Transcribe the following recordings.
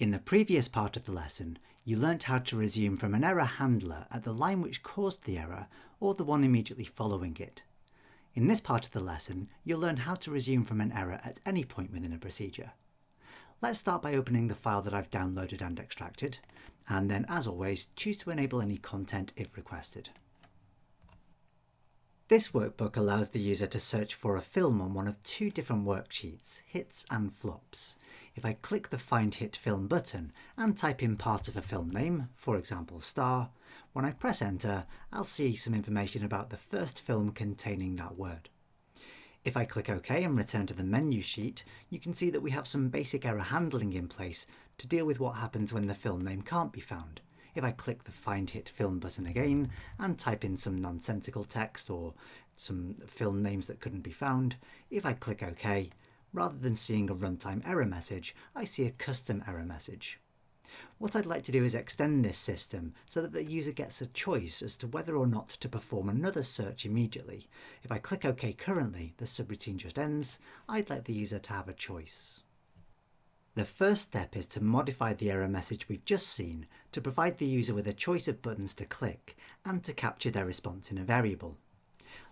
In the previous part of the lesson, you learnt how to resume from an error handler at the line which caused the error or the one immediately following it. In this part of the lesson, you'll learn how to resume from an error at any point within a procedure. Let's start by opening the file that I've downloaded and extracted, and then, as always, choose to enable any content if requested. This workbook allows the user to search for a film on one of two different worksheets, hits and flops. If I click the Find Hit Film button and type in part of a film name, for example Star, when I press Enter, I'll see some information about the first film containing that word. If I click OK and return to the menu sheet, you can see that we have some basic error handling in place to deal with what happens when the film name can't be found. If I click the Find Hit Film button again and type in some nonsensical text or some film names that couldn't be found, if I click OK, rather than seeing a runtime error message, I see a custom error message. What I'd like to do is extend this system so that the user gets a choice as to whether or not to perform another search immediately. If I click OK currently, the subroutine just ends. I'd like the user to have a choice. The first step is to modify the error message we've just seen to provide the user with a choice of buttons to click and to capture their response in a variable.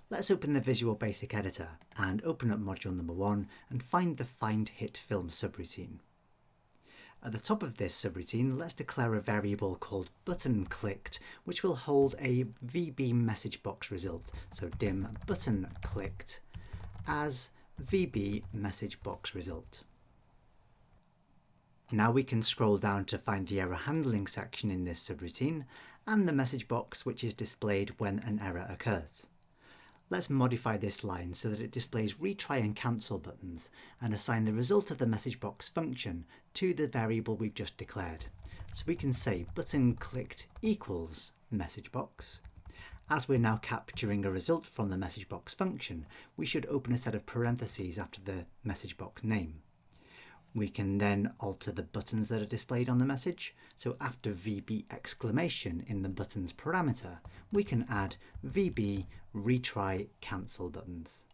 Let's open the Visual Basic Editor and open up module number 1 and find the Find Hit Film subroutine. At the top of this subroutine, let's declare a variable called button clicked, which will hold a VB message box result. So dim button clicked as VB message box result. Now we can scroll down to find the error handling section in this subroutine and the message box which is displayed when an error occurs. Let's modify this line so that it displays retry and cancel buttons and assign the result of the message box function to the variable we've just declared. So we can say button clicked equals message box. As we're now capturing a result from the message box function, we should open a set of parentheses after the message box name. We can then alter the buttons that are displayed on the message. So after VB exclamation in the buttons parameter, we can add VB retry cancel buttons.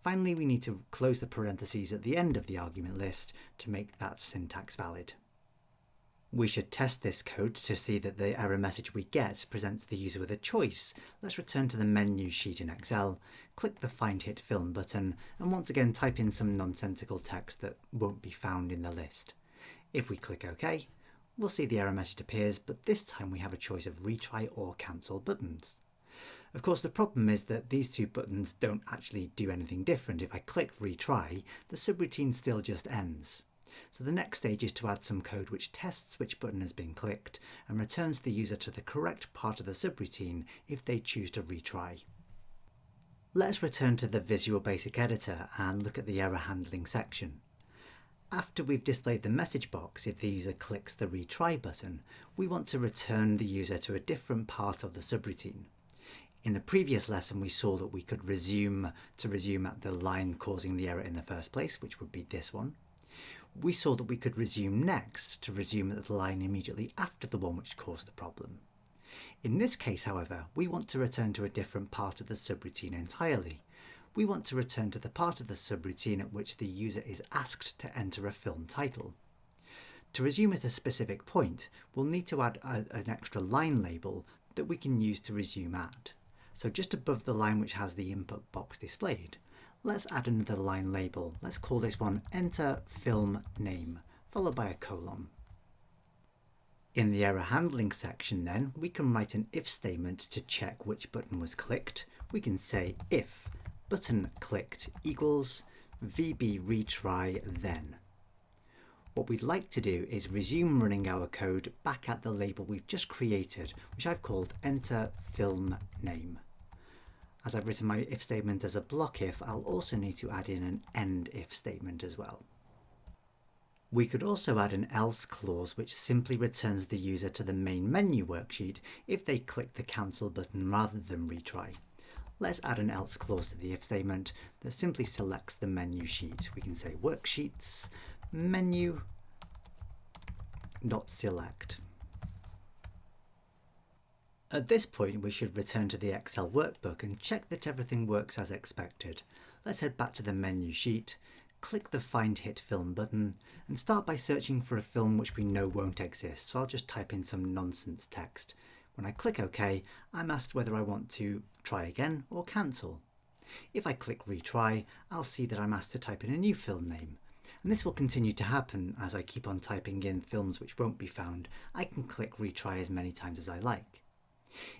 Finally, we need to close the parentheses at the end of the argument list to make that syntax valid. We should test this code to see that the error message we get presents the user with a choice. Let's return to the menu sheet in Excel, click the Find Hit Film button, and once again type in some nonsensical text that won't be found in the list. If we click OK, we'll see the error message appears, but this time we have a choice of retry or cancel buttons. Of course, the problem is that these two buttons don't actually do anything different. If I click retry, the subroutine still just ends. So the next stage is to add some code which tests which button has been clicked and returns the user to the correct part of the subroutine if they choose to retry. Let's return to the Visual Basic Editor and look at the error handling section. After we've displayed the message box, if the user clicks the retry button, we want to return the user to a different part of the subroutine. In the previous lesson, we saw that we could resume at the line causing the error in the first place, which would be this one. We saw that we could resume next to resume at the line immediately after the one which caused the problem. In this case, however, we want to return to a different part of the subroutine entirely. We want to return to the part of the subroutine at which the user is asked to enter a film title. To resume at a specific point, we'll need to add an extra line label that we can use to resume at. So just above the line which has the input box displayed, let's add another line label. Let's call this one Enter Film Name, followed by a colon. In the error handling section then, we can write an if statement to check which button was clicked. We can say if button clicked equals VB retry then. What we'd like to do is resume running our code back at the label we've just created, which I've called Enter Film Name. As I've written my if statement as a block if, I'll also need to add in an end if statement as well. We could also add an else clause which simply returns the user to the main menu worksheet if they click the cancel button rather than retry. Let's add an else clause to the if statement that simply selects the menu sheet. We can say worksheets menu dot select. At this point, we should return to the Excel workbook and check that everything works as expected. Let's head back to the menu sheet, click the Find Hit Film button and start by searching for a film which we know won't exist. So I'll just type in some nonsense text. When I click OK, I'm asked whether I want to try again or cancel. If I click Retry, I'll see that I'm asked to type in a new film name. And this will continue to happen as I keep on typing in films which won't be found. I can click Retry as many times as I like.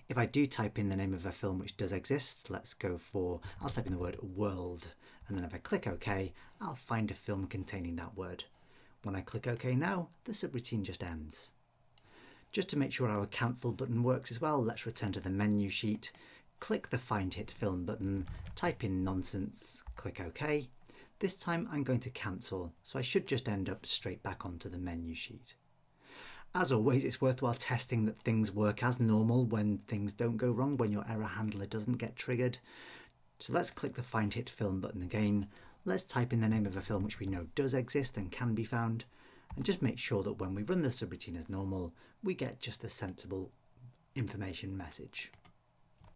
If I do type in the name of a film which does exist, I'll type in the word world, and then if I click OK, I'll find a film containing that word. When I click OK now, the subroutine just ends. Just to make sure our cancel button works as well, let's return to the menu sheet, click the Find Hit Film button, type in nonsense, click OK. This time I'm going to cancel, so I should just end up straight back onto the menu sheet. As always, it's worthwhile testing that things work as normal when things don't go wrong, when your error handler doesn't get triggered. So let's click the Find Hit Film button again. Let's type in the name of a film which we know does exist and can be found, and just make sure that when we run the subroutine as normal, we get just a sensible information message.